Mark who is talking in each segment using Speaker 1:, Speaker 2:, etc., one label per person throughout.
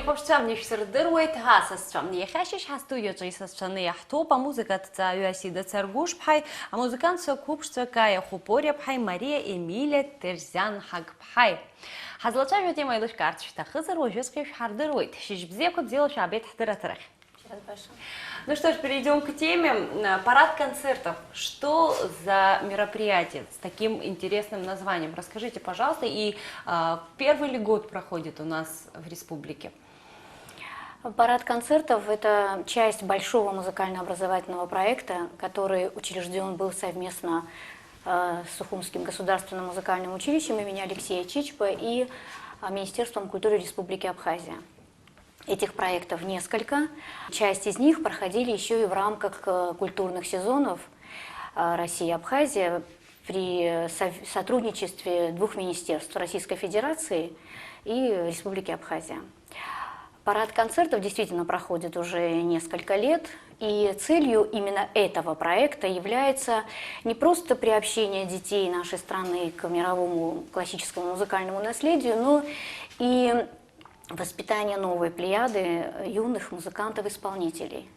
Speaker 1: Хошчамниш сырдырует хасасчамни хашиш хасту яджисасчаны яхтопа музыка тцаюасида царгуш пхай, а музыкант сокупшца кая хупоря пхай Мария Эмиля Терзян Хагпхай. Хазлача жутема илыш карточта хызыр ожескрив хардырует. Шишбзе кот делал шабет хтыратырах. Ну что ж, перейдем к теме. Парад концертов. Что за мероприятие с таким интересным названием? Расскажите, пожалуйста. И первый ли год проходит у нас в республике?
Speaker 2: Парад концертов – это часть большого музыкально-образовательного проекта, который учрежден был совместно с Сухумским государственным музыкальным училищем имени Алексея Чичпа и Министерством культуры Республики Абхазия. Этих проектов несколько. Часть из них проходили еще и в рамках культурных сезонов России и Абхазия при сотрудничестве двух министерств – Российской Федерации и Республики Абхазия. Парад концертов действительно проходит уже несколько лет, и целью именно этого проекта является не просто приобщение детей нашей страны к мировому классическому музыкальному наследию, но и воспитание новой плеяды юных музыкантов-исполнителей.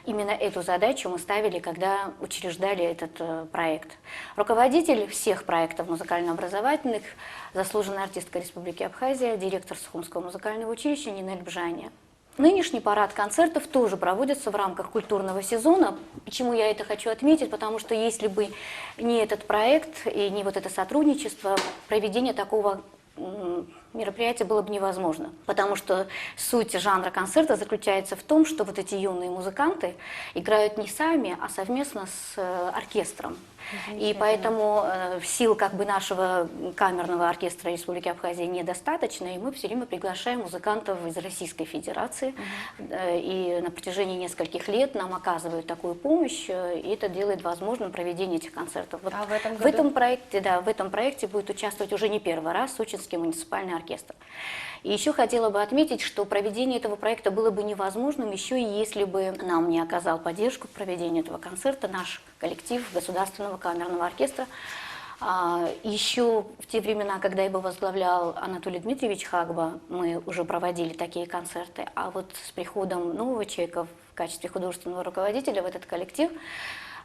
Speaker 2: Именно эту задачу мы ставили, когда учреждали этот проект. Руководитель всех проектов музыкально-образовательных, заслуженная артистка Республики Абхазия, директор Сухумского музыкального училища Нинель Бжаня. Нынешний парад концертов тоже проводится в рамках культурного сезона. Почему я это хочу отметить? Потому что если бы не этот проект и не вот это сотрудничество, проведение такого мероприятие было бы невозможно, потому что суть жанра концерта заключается в том, что вот эти юные музыканты играют не сами, а совместно с оркестром. И поэтому сил как бы нашего камерного оркестра Республики Абхазия недостаточно, и мы все время приглашаем музыкантов из Российской Федерации, и на протяжении нескольких лет нам оказывают такую помощь, и это делает возможным проведение этих концертов. Вот
Speaker 1: в этом году?
Speaker 2: В этом проекте будет участвовать уже не первый раз Сочинский муниципальный оркестр. И еще хотела бы отметить, что проведение этого проекта было бы невозможным, еще и если бы нам не оказал поддержку в проведении этого концерта наш коллектив Государственного камерного оркестра. Еще в те времена, когда его возглавлял Анатолий Дмитриевич Хагба, мы уже проводили такие концерты, а вот с приходом нового человека в качестве художественного руководителя в этот коллектив,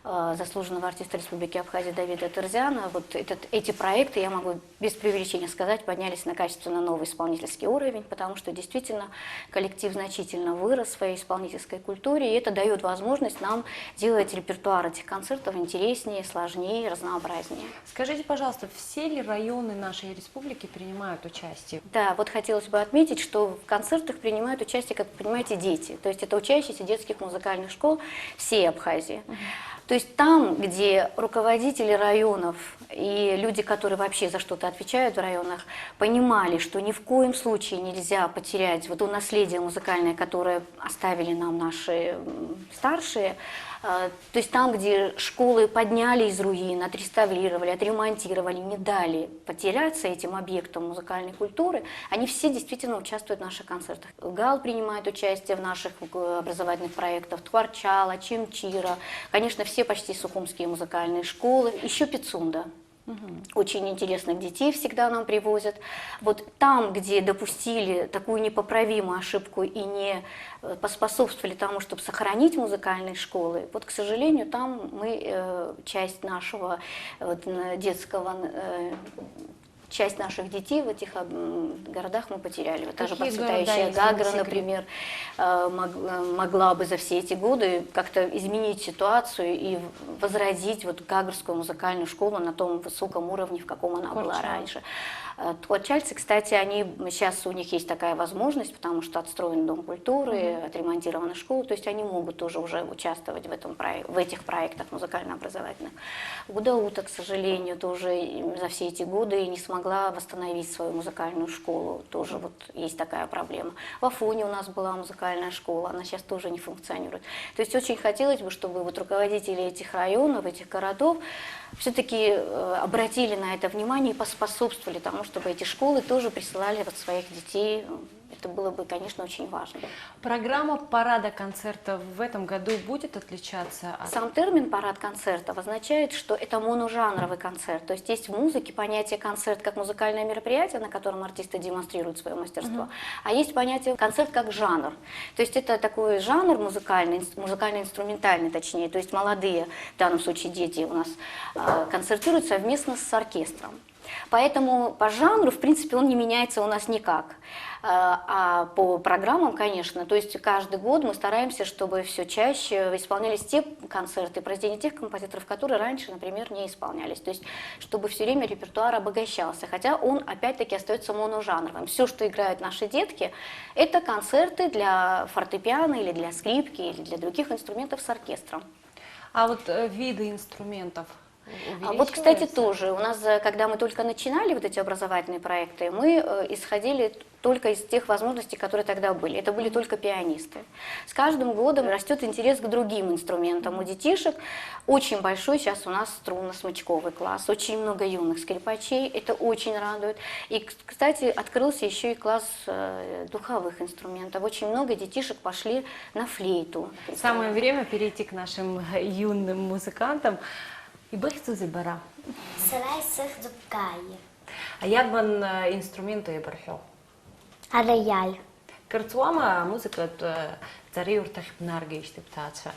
Speaker 2: заслуженного артиста Республики Абхазия Давида Терзяна, вот эти проекты, я могу без преувеличения сказать, поднялись на качественно новый исполнительский уровень, потому что действительно коллектив значительно вырос в своей исполнительской культуре, и это дает возможность нам делать репертуар этих концертов интереснее, сложнее, разнообразнее.
Speaker 1: Скажите, пожалуйста, все ли районы нашей республики принимают участие?
Speaker 2: Да, вот хотелось бы отметить, что в концертах принимают участие, как вы понимаете, дети, то есть это учащиеся детских музыкальных школ всей Абхазии. То есть там, где руководители районов и люди, которые вообще за что-то отвечают в районах, понимали, что ни в коем случае нельзя потерять вот то наследие музыкальное, которое оставили нам наши старшие, то есть там, где школы подняли из руин, отреставрировали, отремонтировали, не дали потеряться этим объектам музыкальной культуры, они все действительно участвуют в наших концертах. ГАЛ принимает участие в наших образовательных проектах, Тхварчала, Чимчира, конечно, все почти сухумские музыкальные школы, еще Пицунда. Очень интересных детей всегда нам привозят. Вот там, где допустили такую непоправимую ошибку и не поспособствовали тому, чтобы сохранить музыкальные школы, вот, к сожалению, там мы часть нашего детского... Часть наших детей в этих городах мы потеряли. Вот та же процветающая Гагра, например, могла бы за все эти годы как-то изменить ситуацию и возродить вот Гагрскую музыкальную школу на том высоком уровне, в каком она была раньше. Тхварчальцы, кстати, сейчас у них есть такая возможность, потому что отстроен Дом культуры, отремонтирована школа, то есть они могут тоже уже участвовать в этих проектах музыкально-образовательных. Гудаута, к сожалению, тоже за все эти годы не смогла восстановить свою музыкальную школу, тоже вот есть такая проблема. В Афоне у нас была музыкальная школа, она сейчас тоже не функционирует. То есть очень хотелось бы, чтобы вот руководители этих районов, этих городов все-таки обратили на это внимание и поспособствовали тому, чтобы эти школы тоже присылали вот своих детей. Это было бы, конечно, очень важно.
Speaker 1: Программа парада концертов в этом году будет отличаться от...
Speaker 2: Сам термин «парад концертов» означает, что это моножанровый концерт. То есть есть в музыке понятие «концерт» как музыкальное мероприятие, на котором артисты демонстрируют свое мастерство, а есть понятие «концерт» как жанр. То есть это такой жанр музыкальный, музыкально-инструментальный точнее, то есть молодые, в данном случае дети у нас, концертируют совместно с оркестром. Поэтому по жанру, в принципе, он не меняется у нас никак. А по программам, конечно, то есть каждый год мы стараемся, чтобы все чаще исполнялись те концерты, произведения тех композиторов, которые раньше, например, не исполнялись. То есть чтобы все время репертуар обогащался, хотя он опять-таки остается моножанровым. Все, что играют наши детки, это концерты для фортепиано или для скрипки или для других инструментов с оркестром.
Speaker 1: А вот виды инструментов
Speaker 2: Вот, кстати,
Speaker 1: увеличиваются?
Speaker 2: тоже. У нас, когда мы только начинали вот эти образовательные проекты, мы исходили только из тех возможностей, которые тогда были. Это были только пианисты. С каждым годом растет интерес к другим инструментам. У детишек очень большой сейчас у нас струнно-смычковый класс, очень много юных скрипачей, это очень радует. И, кстати, открылся еще и класс духовых инструментов. Очень много детишек пошли на флейту.
Speaker 1: Самое время перейти к нашим юным музыкантам. І бихцу зібера.
Speaker 3: Сарай сих зубкає.
Speaker 1: А як бан інструменту єбархо?
Speaker 3: А рояль.
Speaker 1: Кырцуама музыка цари уртах бнарги ишти птача.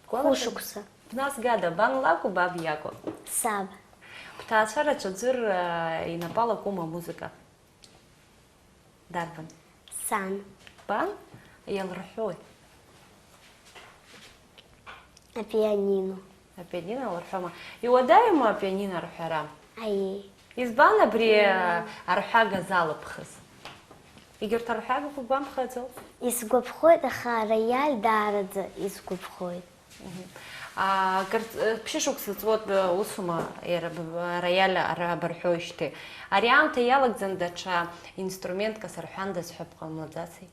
Speaker 3: Хушукса.
Speaker 1: Пнас гада бан лаку баб яко.
Speaker 3: Саб.
Speaker 1: Птача рачадзыр и напала кума музыка. Дарбан.
Speaker 3: Сан.
Speaker 1: Бан ялрхой.
Speaker 3: А пианино.
Speaker 1: А пианино лархома. И удаема пианино рхарам.
Speaker 3: Ай.
Speaker 1: Избана при архага залапхас. Игорь Тархага по бам хотел.
Speaker 3: Из губхойд аха рояль дарадзе из губхойд.
Speaker 1: А пшишук вот усума рояля арабархойшты. Ариам те ялак зандача инструмент касарханда с хапка младзацей.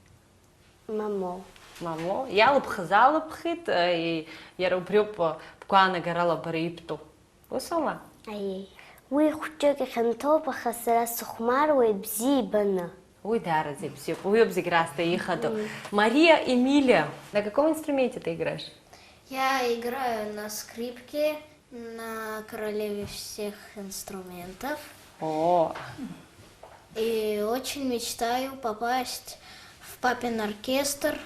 Speaker 3: Мамо.
Speaker 1: Мамо, ялап залапхит и ярубрюп пкуана гарала барипту. Усума.
Speaker 3: Ай. Уи хучоки хантопа хасара сухмар уи бзи бана.
Speaker 1: Ой, да, разипсип. Ой, обзиграста ехаду. Мария Эмилия, на каком инструменте ты играешь?
Speaker 4: Я играю на скрипке, на королеве всех инструментов.
Speaker 1: О,
Speaker 4: И очень мечтаю попасть в папин оркестр,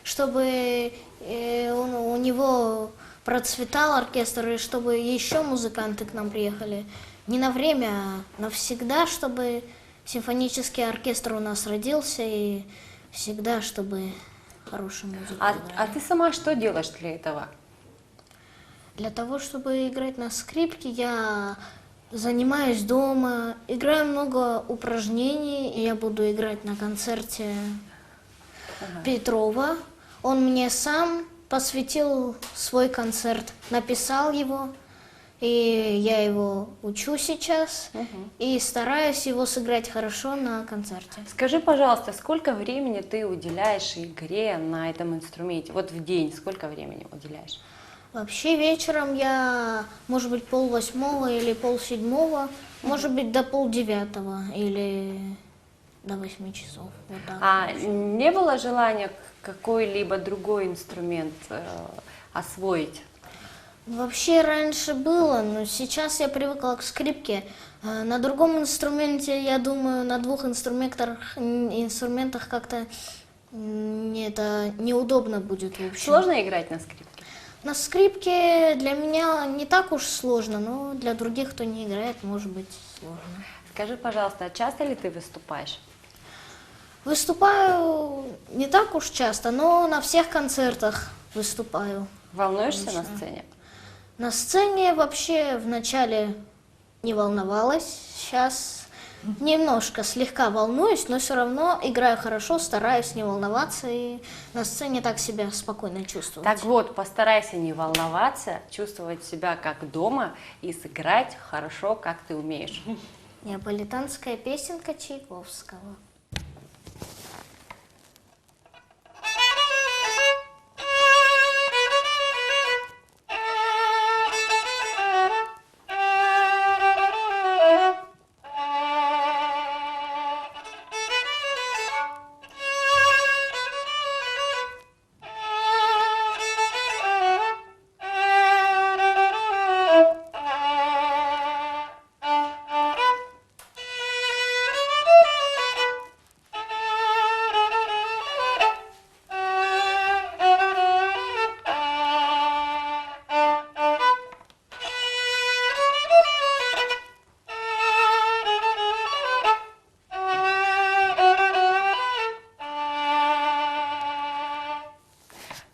Speaker 4: чтобы у него процветал оркестр, и чтобы еще музыканты к нам приехали. Не на время, а навсегда, чтобы симфонический оркестр у нас родился, и всегда, чтобы хорошую музыку
Speaker 1: а
Speaker 4: играли.
Speaker 1: ты сама что делаешь для этого?
Speaker 4: Для того, чтобы играть на скрипке, я занимаюсь дома, играю много упражнений. И я буду играть на концерте Петрова. Он мне сам посвятил свой концерт, написал его. И я его учу сейчас и стараюсь его сыграть хорошо на концерте.
Speaker 1: Скажи, пожалуйста, сколько времени ты уделяешь игре на этом инструменте? Вот в день сколько времени уделяешь?
Speaker 4: Вообще вечером я, может быть, 7:30 или 7:30, может быть, до 8:30 или до 8 часов. Вот так.
Speaker 1: А не было желания какой-либо другой инструмент освоить?
Speaker 4: Вообще раньше было, но сейчас я привыкла к скрипке. На другом инструменте, я думаю, на двух инструментах как-то это неудобно будет в общем.
Speaker 1: Сложно играть на скрипке?
Speaker 4: На скрипке для меня не так уж сложно, но для других, кто не играет, может быть сложно.
Speaker 1: Скажи, пожалуйста, часто ли ты выступаешь?
Speaker 4: Выступаю не так уж часто, но на всех концертах выступаю.
Speaker 1: Волнуешься
Speaker 4: Обычно.
Speaker 1: на сцене?
Speaker 4: На сцене вообще вначале не волновалась, сейчас немножко слегка волнуюсь, но все равно играю хорошо, стараюсь не волноваться и на сцене так себя спокойно чувствовать.
Speaker 1: Так вот, постарайся не волноваться, чувствовать себя как дома и сыграть хорошо, как ты умеешь.
Speaker 4: Неаполитанская песенка Чайковского.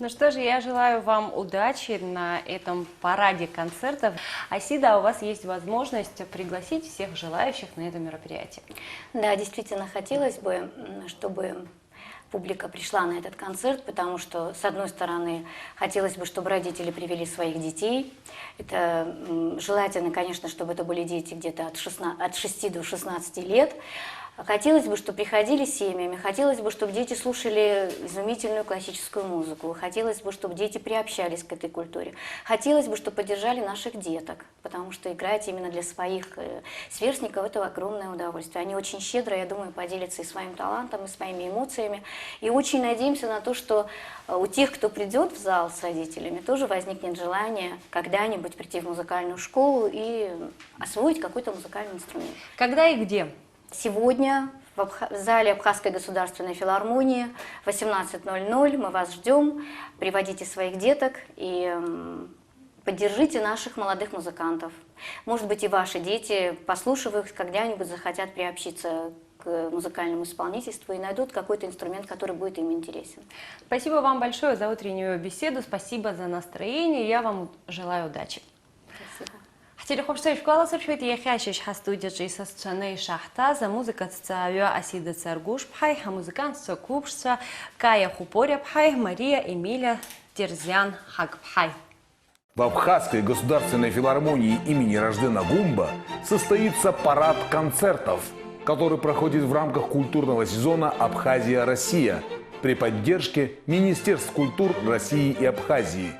Speaker 1: Ну что же, я желаю вам удачи на этом параде концертов. Асида, у вас есть возможность пригласить всех желающих на это мероприятие.
Speaker 2: Да, действительно хотелось бы, чтобы публика пришла на этот концерт, потому что, с одной стороны, хотелось бы, чтобы родители привели своих детей. Это желательно, конечно, чтобы это были дети где-то от 6 до 16 лет. Хотелось бы, чтобы приходили семьями, хотелось бы, чтобы дети слушали изумительную классическую музыку, хотелось бы, чтобы дети приобщались к этой культуре, хотелось бы, чтобы поддержали наших деток, потому что играть именно для своих сверстников – это огромное удовольствие. Они очень щедро, я думаю, поделятся и своим талантом, и своими эмоциями. И очень надеемся на то, что у тех, кто придет в зал с родителями, тоже возникнет желание когда-нибудь прийти в музыкальную школу и освоить какой-то музыкальный инструмент.
Speaker 1: Когда и где?
Speaker 2: Сегодня в зале Абхазской государственной филармонии в 18:00 мы вас ждем. Приводите своих деток и поддержите наших молодых музыкантов. Может быть, и ваши дети, послушав их, когда-нибудь захотят приобщиться к музыкальному исполнительству и найдут какой-то инструмент, который будет им интересен.
Speaker 1: Спасибо вам большое за утреннюю беседу, спасибо за настроение, я вам желаю удачи.
Speaker 2: Спасибо.
Speaker 1: Хотели хочется школа сообщить, я хочу студия со сцены шахта за музыка цаю Асида Цергуш пхай, а музыкант со клубшца Кая Хупоря пхай, Мария Эмиля Терзян Хак пхай.
Speaker 5: В Абхазской государственной филармонии имени Раждена Гумба состоится парад концертов, который проходит в рамках культурного сезона «Абхазия-Россия» при поддержке Министерств культур России и Абхазии.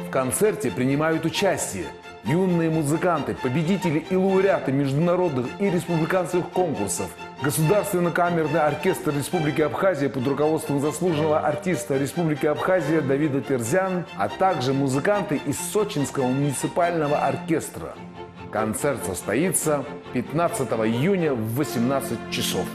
Speaker 5: В концерте принимают участие юные музыканты, победители и лауреаты международных и республиканских конкурсов, Государственный камерный оркестр Республики Абхазия под руководством заслуженного артиста Республики Абхазия Давида Терзян, а также музыканты из Сочинского муниципального оркестра. Концерт состоится 15 июня в 18 часов.